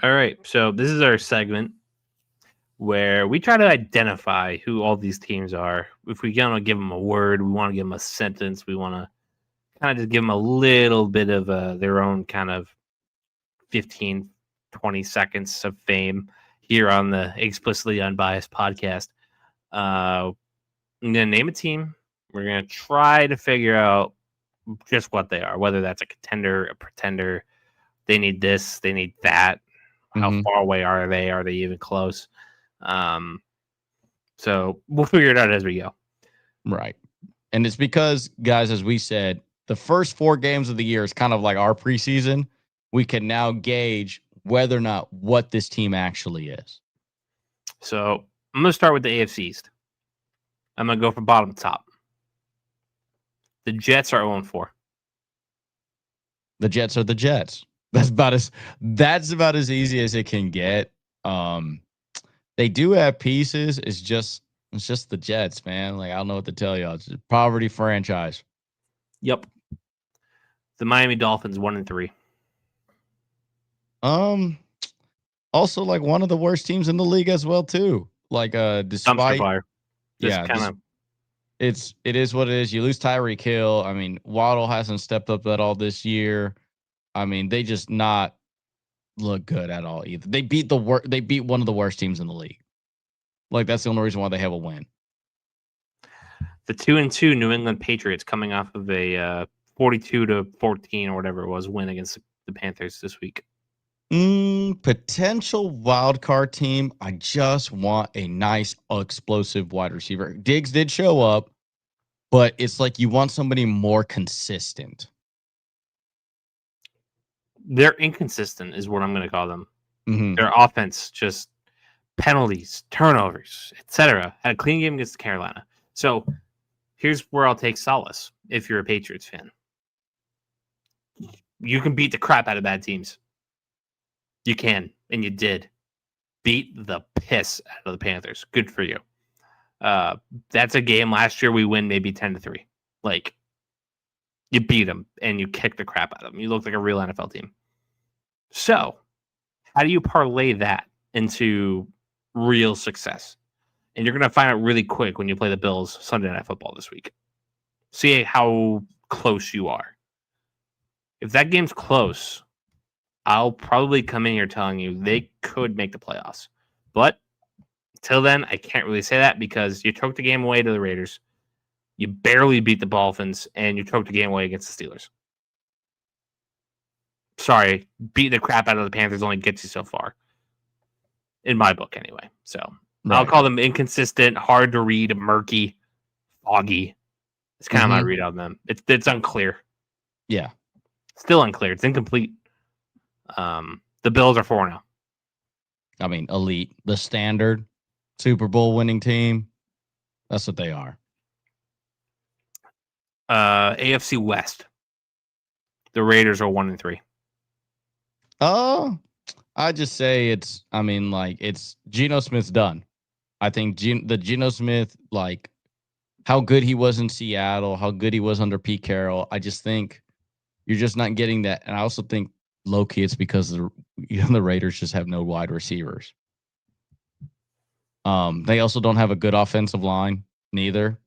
All right. So this is our segment where we try to identify who all these teams are. If we want to give them a word, we want to give them a sentence. We want to kind of just give them a little bit of their own kind of 15, 20 seconds of fame here on the Explicitly Unbiased podcast. I'm going to name a team. We're going to try to figure out just what they are, whether that's a contender, a pretender. They need this, they need that. How far away are they? Are they even close? So we'll figure it out as we go. Right. And it's because, guys, as we said, the first 4 games of the year is kind of like our preseason. We can now gauge whether or not what this team actually is. So I'm going to start with the AFC East. I'm going to go from bottom to top. The Jets are 0-4. The Jets are the Jets. That's about as easy as it can get. They do have pieces. It's just the Jets, man. Like, I don't know what to tell y'all. It's a poverty franchise. Yep. The Miami Dolphins 1-3. Also, like, one of the worst teams in the league as well, too. Like, despite it is what it is. You lose Tyreek Hill. I mean, Waddle hasn't stepped up at all this year. I mean, they just not look good at all either. They beat one of the worst teams in the league. Like, that's the only reason why they have a win. The 2-2 New England Patriots coming off of a 42-14 or whatever it was win against the Panthers this week. Potential wild card team. I just want a nice explosive wide receiver. Diggs did show up, but it's like you want somebody more consistent. They're inconsistent is what I'm going to call them. Mm-hmm. Their offense, just penalties, turnovers, etc. Had a clean game against Carolina. So here's where I'll take solace if you're a Patriots fan. You can beat the crap out of bad teams. You can, and you did. Beat the piss out of the Panthers. Good for you. That's a game last year we win maybe 10-3. Like, you beat them and you kick the crap out of them. You look like a real NFL team. So, how do you parlay that into real success? And you're going to find out really quick when you play the Bills Sunday Night Football this week. See how close you are. If that game's close, I'll probably come in here telling you they could make the playoffs. But until then, I can't really say that because you took the game away to the Raiders. You barely beat the Dolphins, and you took the game away against the Steelers. Sorry, beating the crap out of the Panthers only gets you so far. In my book, anyway. So right. I'll call them inconsistent, hard to read, murky, foggy. It's kind of my read on them. It's unclear. Yeah. Still unclear. It's incomplete. The Bills are 4-0. I mean, elite. The standard Super Bowl winning team. That's what they are. AFC West. The Raiders are 1-3. Oh, I just say it's Geno Smith's done. I think the Geno Smith, like how good he was in Seattle, how good he was under Pete Carroll. I just think you're just not getting that. And I also think low-key it's because the Raiders just have no wide receivers. They also don't have a good offensive line, neither.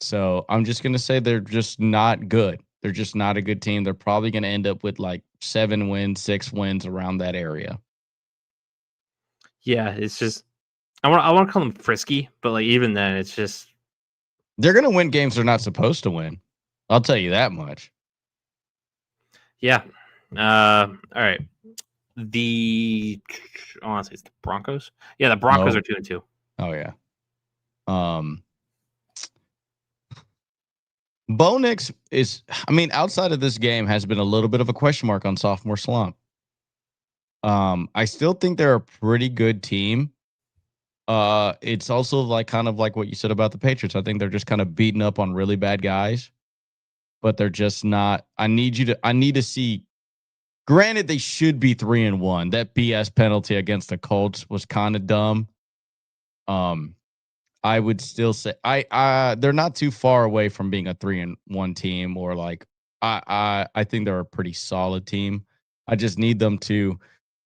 So I'm just going to say they're just not good. They're just not a good team. They're probably going to end up with like 7 wins, 6 wins around that area. Yeah, it's just I want to call them frisky, but like even then, it's just they're going to win games they're not supposed to win. I'll tell you that much. Yeah. All right. I want to say it's the Broncos. Yeah, the Broncos are 2-2. Oh yeah. Bo Nix is, outside of this game, has been a little bit of a question mark on sophomore slump. I still think they're a pretty good team. It's also like kind of like what you said about the Patriots. I think they're just kind of beating up on really bad guys, but they're just not. I need to see. Granted, they should be 3-1. That BS penalty against the Colts was kind of dumb. I would still say they're not too far away from being a 3-1 team, or like I think they're a pretty solid team. I just need them to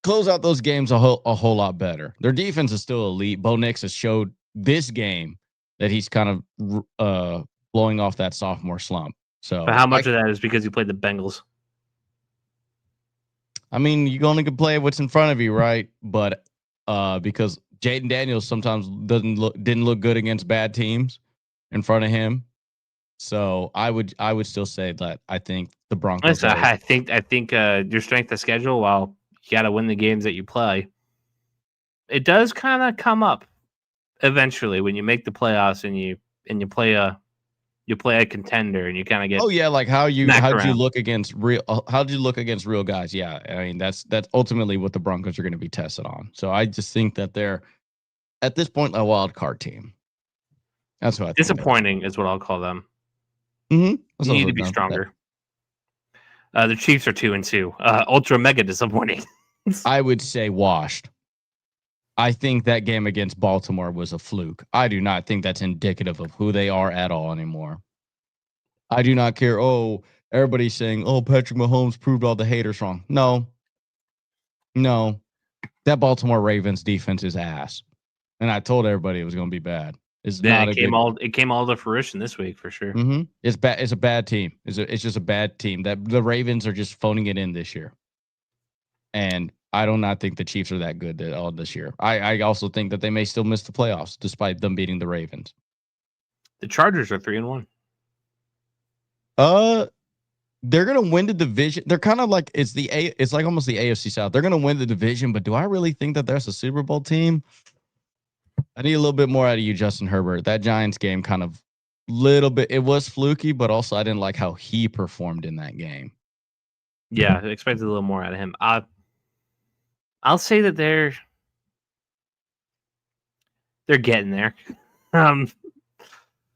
close out those games a whole lot better. Their defense is still elite. Bo Nix has showed this game that he's kind of blowing off that sophomore slump. So, But how much of that is because you played the Bengals? I mean, you only can play what's in front of you, right? But because Jaden Daniels sometimes didn't look good against bad teams in front of him. So I would still say that I think the Broncos. Listen, I think your strength of schedule, while you got to win the games that you play, it does kind of come up eventually when you make the playoffs and you play a contender and you kind of get. Oh yeah, like how'd you around. look against real guys? Yeah, I mean that's ultimately what the Broncos are going to be tested on. So I just think that they're at this point a wild card team. That's what I think. Disappointing is what I'll call them. Mm-hmm. You need to be stronger. The Chiefs are 2-2. Ultra mega disappointing. I would say washed. I think that game against Baltimore was a fluke. I do not think that's indicative of who they are at all anymore. I do not care. Oh, everybody's saying, oh, Patrick Mahomes proved all the haters wrong. No. That Baltimore Ravens defense is ass. And I told everybody it was going to be bad. It came all to fruition this week for sure. Mm-hmm. It's bad. It's a bad team. It's just a bad team. That the Ravens are just phoning it in this year. And I do not think the Chiefs are that good all this year. I also think that they may still miss the playoffs despite them beating the Ravens. The Chargers are 3-1. They're gonna win the division. They're kind of like it's like almost the AFC South. They're gonna win the division, but do I really think that there's a Super Bowl team? I need a little bit more out of you, Justin Herbert. That Giants game kind of little bit. It was fluky, but also I didn't like how he performed in that game. Yeah, I expected a little more out of him. I'll say that they're getting there.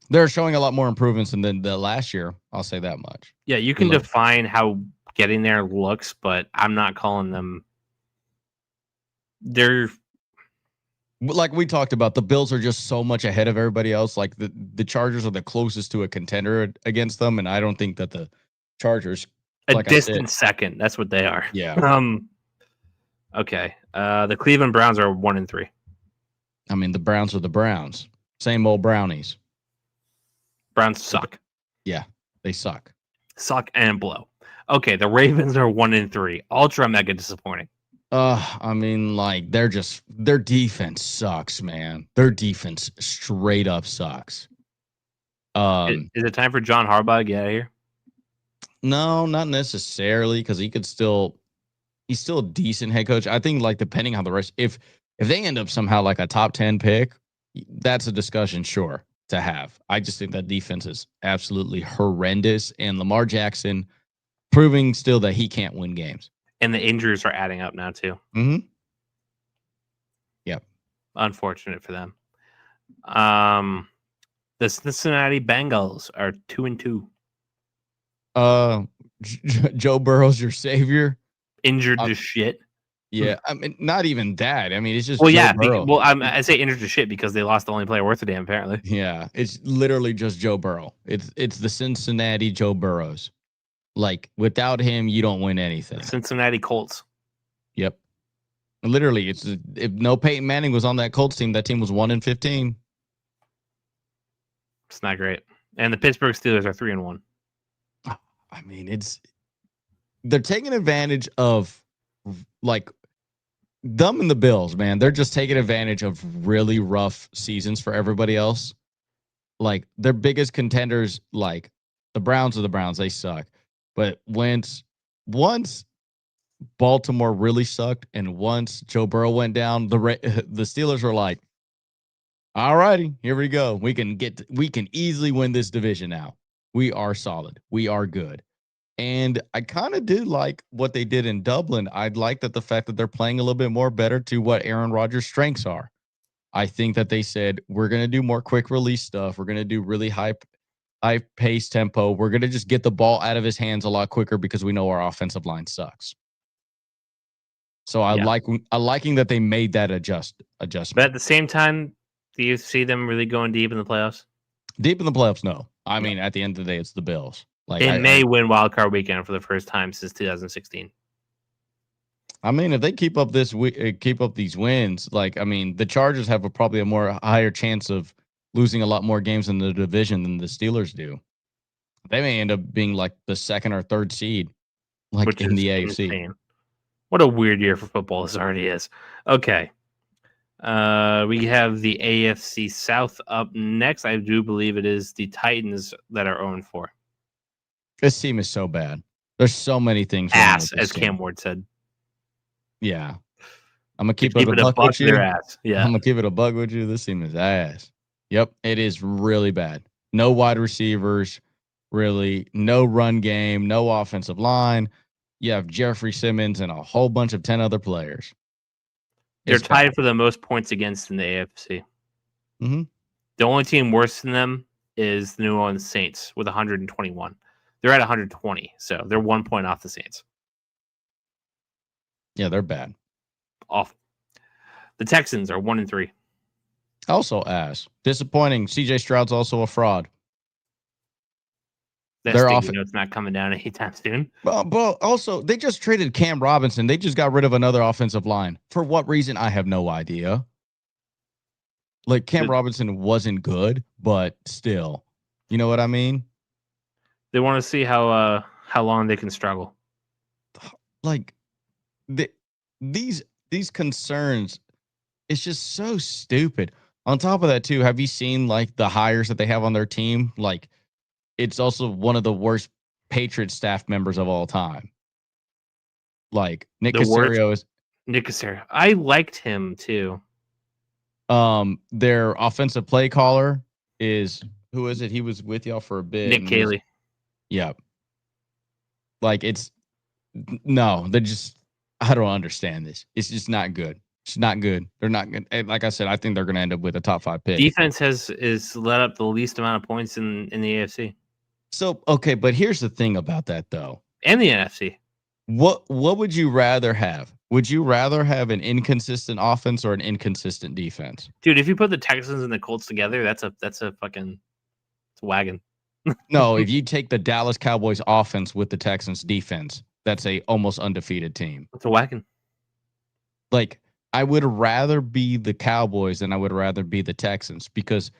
They're showing a lot more improvements than the last year. I'll say that much. Yeah, you can define how getting there looks, but I'm not calling them. They're like we talked about. The Bills are just so much ahead of everybody else. Like the Chargers are the closest to a contender against them, and I don't think that the Chargers distant second. That's what they are. Yeah. Okay. The Cleveland Browns are 1-3. I mean, the Browns are the Browns. Same old Brownies. Browns suck. Yeah, they suck. Suck and blow. Okay, the Ravens are 1-3. Ultra mega disappointing. I mean, like their defense sucks, man. Their defense straight up sucks. Is it time for John Harbaugh to get out of here? No, not necessarily, because he's still a decent head coach. I think like depending on the rest, if they end up somehow like a top 10 pick, that's a discussion, sure, to have. I just think that defense is absolutely horrendous, and Lamar Jackson proving still that he can't win games. And the injuries are adding up now too. Mm-hmm. Yep. Unfortunate for them. The Cincinnati Bengals are 2-2. Joe Burrow's your savior. Injured to shit. Yeah, I mean, not even that. I mean, it's just Joe Burrow. I say injured to shit because they lost the only player worth a damn, apparently. Yeah, it's literally just Joe Burrow. It's the Cincinnati Joe Burrows. Like, without him, you don't win anything. The Cincinnati Colts. Yep. Literally, if no Peyton Manning was on that Colts team, that team was 1-15. It's not great. And the Pittsburgh Steelers are 3-1. I mean, they're taking advantage of like them and the Bills, man. They're just taking advantage of really rough seasons for everybody else. Like their biggest contenders, like the Browns are the Browns, they suck. But once Baltimore really sucked, and once Joe Burrow went down, the Steelers were like, "All righty, here we go. We can easily win this division now. We are solid. We are good." And I kind of do like what they did in Dublin. I'd like that the fact that they're playing a little bit more better to what Aaron Rodgers' strengths are. I think that they said, we're going to do more quick release stuff. We're going to do really high pace tempo. We're going to just get the ball out of his hands a lot quicker because we know our offensive line sucks. So I'm liking that they made that adjustment. But at the same time, do you see them really going deep in the playoffs? Deep in the playoffs, no. I mean, at the end of the day, it's the Bills. Like they may win Wild Card Weekend for the first time since 2016. I mean, if they keep up these wins, like I mean, the Chargers have probably a more higher chance of losing a lot more games in the division than the Steelers do. They may end up being like the second or third seed, like which in is the AFC. insane. What a weird year for football this already is. Okay. We have the AFC South up next. I do believe it is the Titans that are 0-4. This team is so bad. There's so many things wrong with Ass, this as team. Cam Ward said. Yeah. I'm gonna To keep it a buck with you. their ass. Yeah. I'm gonna keep it a bug with you. This team is ass. Yep, it is really bad. No wide receivers, really. No run game. No offensive line. You have Jeffrey Simmons and a whole bunch of 10 other players. They're It's tied bad. for the most points against in the AFC. Mm-hmm. The only team worse than them is the New Orleans Saints with 121. They're at 120, so they're 1 point off the Saints. Yeah, they're bad. Awful. The Texans are 1-3. Also ass. Disappointing. CJ Stroud's also a fraud. That's They're the off. you know it's not coming down anytime soon. But also, they just traded Cam Robinson. They just got rid of another offensive line. For what reason? I have no idea. Like Cam Robinson wasn't good, but still, you know what I mean? They want to see how long they can struggle. Like these concerns, it's just so stupid. On top of that, too, have you seen like the hires that they have on their team? Like, it's also one of the worst Patriot staff members of all time. Like Nick Caserio is Nick Caserio. I liked him too. Their offensive play caller is who is it? He was with y'all for a bit. Nick Caley. Yeah. Like no, they're just I don't understand this. It's just not good. It's not good. They're not good. And like I said, I think they're going to end up with a top 5 pick. Defense is let up the least amount of points in the AFC. So okay, but here's the thing about that though, and the NFC. What would you rather have? Would you rather have an inconsistent offense or an inconsistent defense? Dude, if you put the Texans and the Colts together, that's a fucking it's a wagon. No, if you take the Dallas Cowboys offense with the Texans defense, that's a almost undefeated team. It's a wagon. Like, I would rather be the Cowboys than I would rather be the Texans because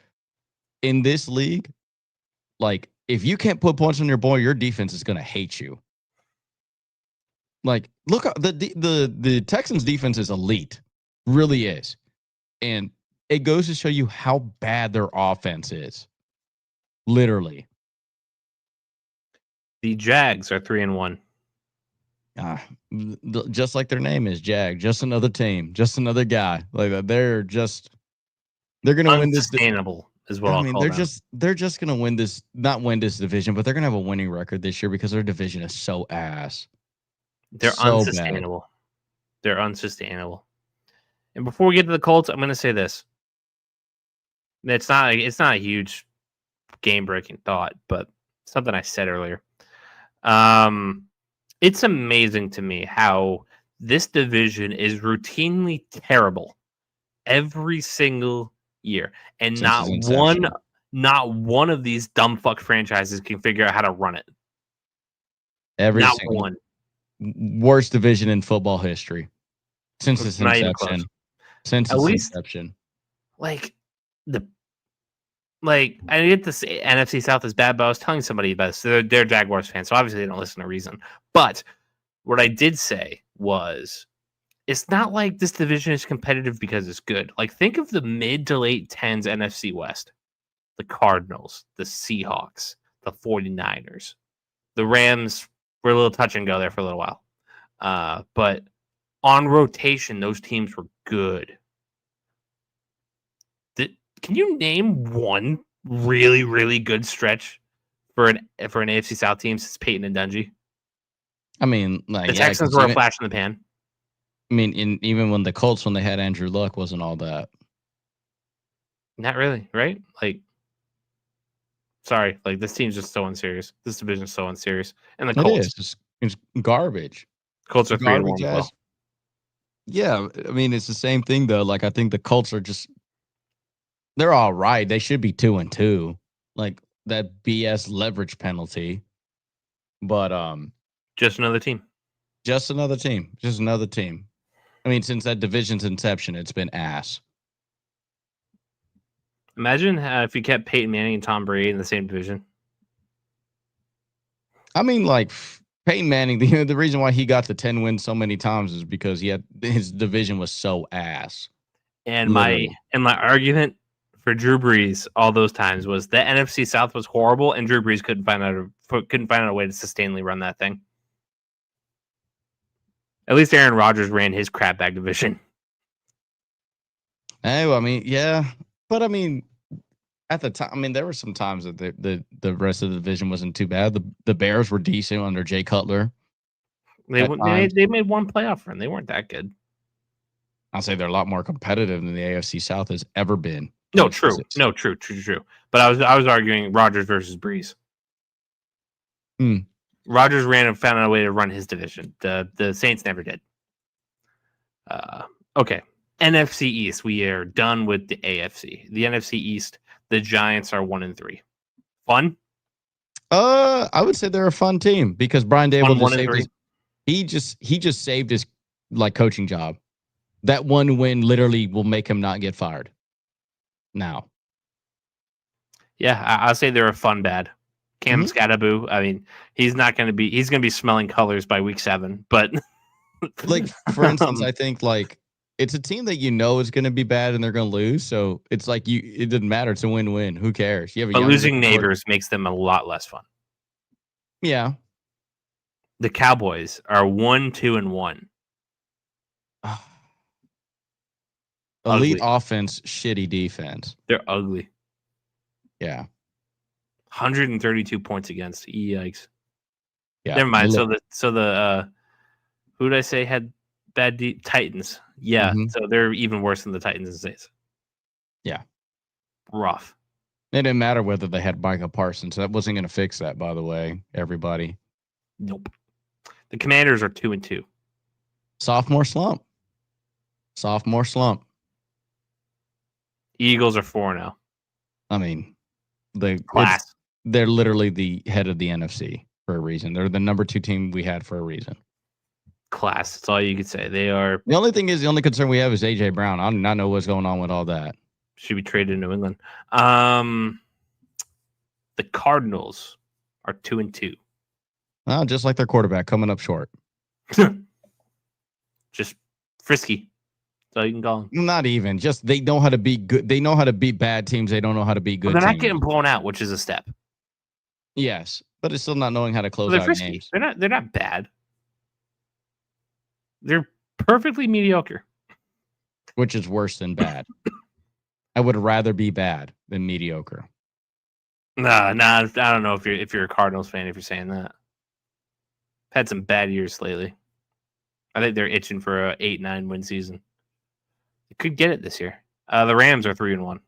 in this league, like, if you can't put points on your boy, your defense is going to hate you. Like, look, the Texans defense is elite, really is. And it goes to show you how bad their offense is. Literally. The Jags are 3-1. Just like their name is Jag, just another team, just another guy. Like they're going to win this. Unsustainable is what I I'll mean, call them. they're just going to win this, not win this division, but they're going to have a winning record this year because their division is so ass. They're so unsustainable. Bad. They're unsustainable. And before we get to the Colts, I'm going to say this. It's not a huge game-breaking thought, but something I said earlier. It's amazing to me how this division is routinely terrible every single year, and not one of these dumb fuck franchises can figure out how to run it. Not one. Worst division in football history since its inception. Since its inception. Like I get this NFC South is bad, but I was telling somebody about this. They're Jaguars fans, so obviously they don't listen to reason. But what I did say was, it's not like this division is competitive because it's good. Like, think of the mid to late 10s NFC West. The Cardinals, the Seahawks, the 49ers. The Rams were a little touch and go there for a little while. But on rotation, those teams were good. Can you name one really, really good stretch for an AFC South team since Peyton and Dungy? I mean, like the Texans were a flash in the pan. I mean, even when the Colts, when they had Andrew Luck, wasn't all that. Not really, right? Like, sorry, like this team's just so unserious. This division's so unserious, and the Colts, it's garbage. Colts are 3-1 as well. Yeah, I mean, it's the same thing though. Like, I think the Colts are they're all right. They should be 2-2. Like that BS leverage penalty. But just another team. Just another team. Just another team. I mean, since that division's inception, it's been ass. Imagine if you kept Peyton Manning and Tom Brady in the same division. I mean, like Peyton Manning, the reason why he got to 10 wins so many times is because his division was so ass. And my argument for Drew Brees all those times was the NFC South was horrible, and Drew Brees couldn't find out a way to sustainably run that thing. At least Aaron Rodgers ran his crap bag division. Oh, I mean, yeah, but I mean, at the time, I mean, there were some times that the rest of the division wasn't too bad. The Bears were decent under Jay Cutler. They made one playoff run. They weren't that good. I'll say they're a lot more competitive than the AFC South has ever been. No, true. But I was arguing Rodgers versus Brees. Rodgers ran and found a way to run his division. The Saints never did. Okay. NFC East. We are done with the AFC. The NFC East, the Giants are 1-3. Fun? I would say they're a fun team because Brian Dable he just saved his like coaching job. That one win literally will make him not get fired. Now. Yeah, I'll say they're a fun bad. Cam Scattaboo, I mean, he's going to be smelling colors by week 7, but like for instance, I think like it's a team that is going to be bad and they're going to lose, so it's like it doesn't matter. It's a win-win. Who cares? But losing Nabers makes them a lot less fun. Yeah. The Cowboys are 1-2-1. Elite offense, shitty defense. They're ugly. Yeah. 132 points against. Yikes. Yeah. Never mind. So the who did I say had bad Titans? Yeah. So they're even worse than the Titans and Saints. Yeah. Rough. It didn't matter whether they had Micah Parsons. That wasn't going to fix that, by the way, everybody. Nope. The Commanders are 2-2. Sophomore slump. Eagles are 4-0. I mean, they're literally the head of the NFC for a reason. They're the number 2 team we had for a reason. Class. That's all you could say. They are. The only concern we have is AJ Brown. I do not know what's going on with all that. Should be traded in New England. The Cardinals are 2-2. Just like their quarterback coming up short. Just frisky. So you can call them. Not even. Just they know how to beat good. They know how to beat bad teams. They don't know how to beat good teams. They're not getting blown out, which is a step. Yes, but it's still not knowing how to close out frisky. games. They're not bad. They're perfectly mediocre. Which is worse than bad. I would rather be bad than mediocre. Nah. I don't know if you're a Cardinals fan if you're saying that. Had some bad years lately. I think they're itching for a 8-9 win season. They could get it this year. The Rams are 3-1.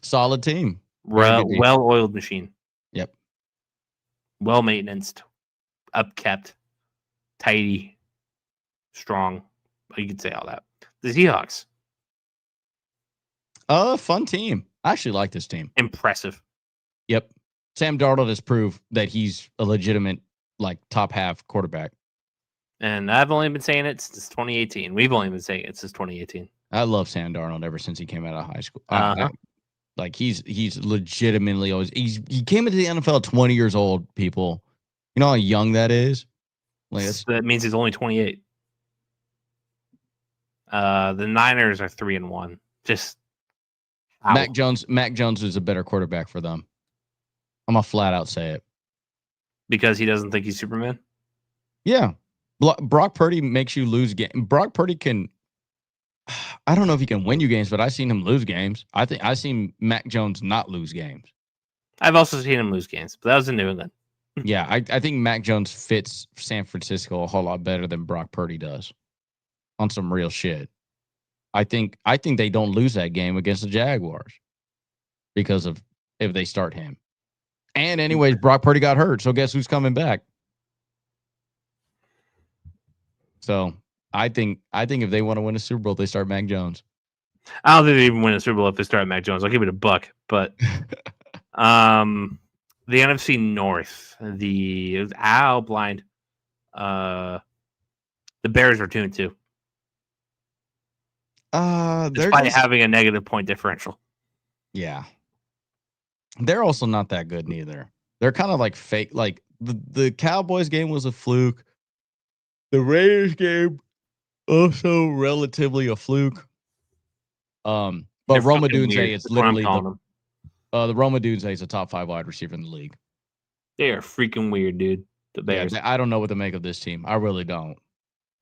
Solid team. Well-oiled machine. Yep. Well-maintained, upkept, tidy, strong. You could say all that. The Seahawks. Fun team. I actually like this team. Impressive. Yep. Sam Darnold has proved that he's a legitimate, like, top half quarterback. And I've only been saying it since 2018. We've only been saying it since 2018. I love Sam Darnold ever since he came out of high school. Like he's legitimately always he came into the NFL at 20 years old. People, you know how young that is. Like that means he's only 28. The Niners are 3-1. Just Mac Jones is a better quarterback for them. I'm gonna flat out say it because he doesn't think he's Superman. Yeah. Brock Purdy makes you lose games. Brock Purdy can. I don't know if he can win you games, but I've seen him lose games. I think I've seen Mac Jones not lose games. I've also seen him lose games, but that was in New England. Yeah, I think Mac Jones fits San Francisco a whole lot better than Brock Purdy does. On some real shit. I think they don't lose that game against the Jaguars because of if they start him. And anyways, Brock Purdy got hurt, so guess who's coming back? So I think if they want to win a Super Bowl, they start Mac Jones. I don't think they even win a Super Bowl if they start Mac Jones. I'll give it a buck. But the NFC North, blind. The Bears are 2-2, They're despite just having a negative point differential. yeah. They're also not that good neither. They're kind of like fake. Like the Cowboys game was a fluke. The Raiders game also relatively a fluke. But They're Roma fucking weird. Dunze is That's what I'm literally calling them. the Roma Dunze is a top 5 wide receiver in the league. They are freaking weird, dude. The Bears. I don't know what to make of this team. I really don't.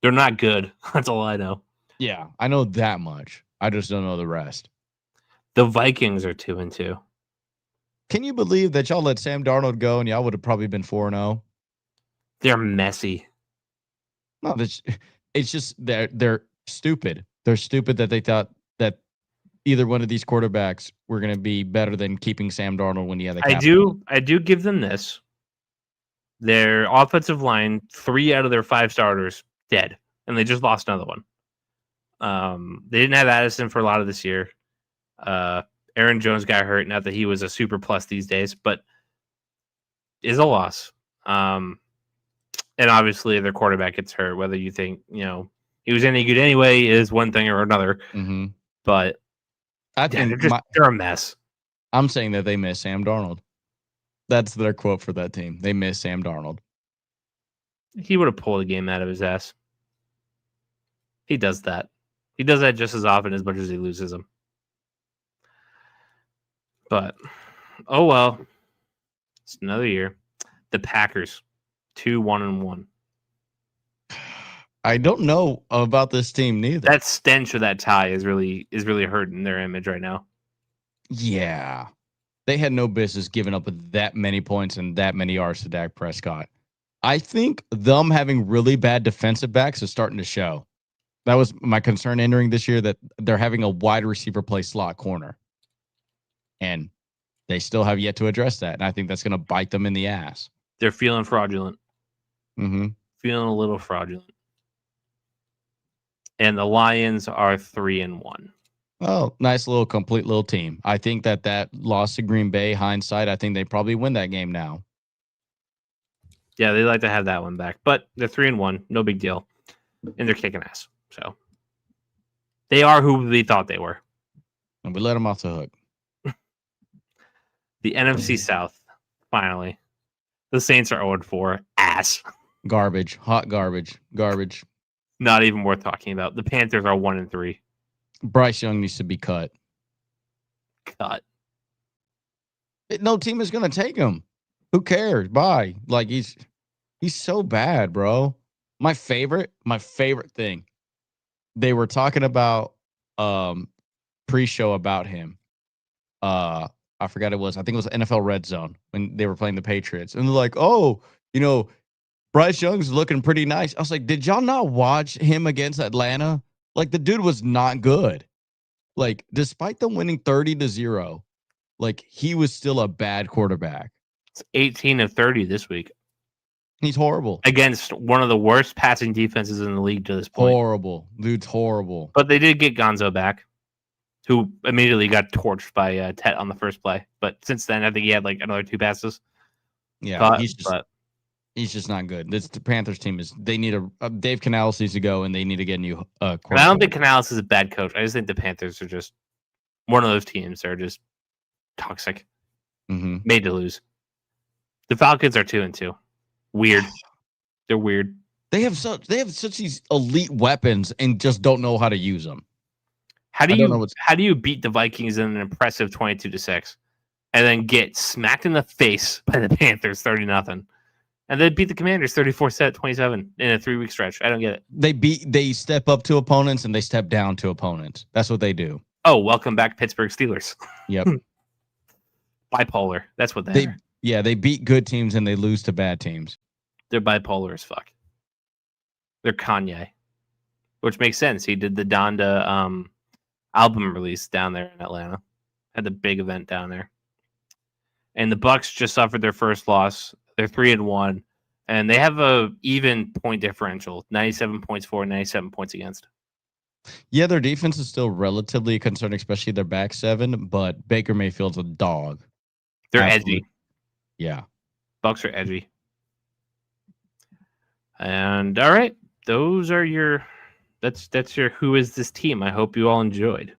They're not good. That's all I know. Yeah, I know that much. I just don't know the rest. The Vikings are 2-2. Can you believe that y'all let Sam Darnold go and y'all would have probably been 4-0? They're messy. No, it's just they're stupid. They're stupid that they thought that either one of these quarterbacks were going to be better than keeping Sam Darnold when he had the cap. I do give them this. Their offensive line, 3 out of their 5 starters dead, and they just lost another one. They didn't have Addison for a lot of this year. Aaron Jones got hurt. Not that he was a super plus these days, but is a loss. And obviously, their quarterback gets hurt. Whether you think he was any good anyway is one thing or another. Mm-hmm. But I think they're a mess. I'm saying that they miss Sam Darnold. That's their quote for that team. They miss Sam Darnold. He would have pulled a game out of his ass. He does that. He does that just as often as much as he loses them. But, oh well. It's another year. The Packers, 2-1-1. I don't know about this team neither. That stench of that tie is really hurting their image right now. Yeah. They had no business giving up that many points and that many yards to Dak Prescott. I think them having really bad defensive backs is starting to show. That was my concern entering this year, that they're having a wide receiver play slot corner. And they still have yet to address that. And I think that's going to bite them in the ass. They're feeling fraudulent. Mm-hmm. Feeling a little fraudulent. And the Lions are 3-1. Oh, nice little complete little team. I think that loss to Green Bay, hindsight, I think they probably win that game now. Yeah, they like to have that one back. But they're 3-1. No big deal. And they're kicking ass. So they are who we thought they were. And we let them off the hook. The NFC South, finally. The Saints are 0-4. Ass. Garbage. Hot garbage. Garbage. Not even worth talking about. The Panthers are 1-3. Bryce Young needs to be cut. Cut. No team is going to take him. Who cares? Bye. Like he's so bad, bro. My favorite thing. They were talking about pre-show about him. I forgot it was. I think it was NFL Red Zone when they were playing the Patriots. And they're like, "Oh, Bryce Young's looking pretty nice." I was like, "Did y'all not watch him against Atlanta? Like the dude was not good. Like despite them winning 30-0, like he was still a bad quarterback." It's 18 of 30 this week. He's horrible. Against one of the worst passing defenses in the league to this point. Horrible. Dude's horrible. But they did get Gonzo back, who immediately got torched by Tet on the first play. But since then, I think he had like another 2 passes. Yeah, he's just not good. The Panthers team they need a Dave Canales needs to go, and they need to get a new quarterback. I don't think Canales is a bad coach. I just think the Panthers are just one of those teams that are just toxic, made to lose. The Falcons are 2-2. Weird. They're weird. They have such these elite weapons and just don't know how to use them. How do you beat the Vikings in an impressive 22-6, and then get smacked in the face by the Panthers 30-0, and then beat the Commanders 34-27 in a 3-week stretch? I don't get it. They step up to opponents and they step down to opponents. That's what they do. Oh, welcome back, Pittsburgh Steelers. Yep. Bipolar. That's what they are. Yeah, they beat good teams and they lose to bad teams. They're bipolar as fuck. They're Kanye, which makes sense. He did the Donda album release down there in Atlanta. Had the big event down there. And the Bucks just suffered their first loss. They're 3-1, and they have a even point differential: 97 points for, 97 points against. Yeah, their defense is still relatively a concern, especially their back seven. But Baker Mayfield's a dog. They're edgy. Yeah, Bucks are edgy. And all right, those are your that's your who is this team. I hope you all enjoyed.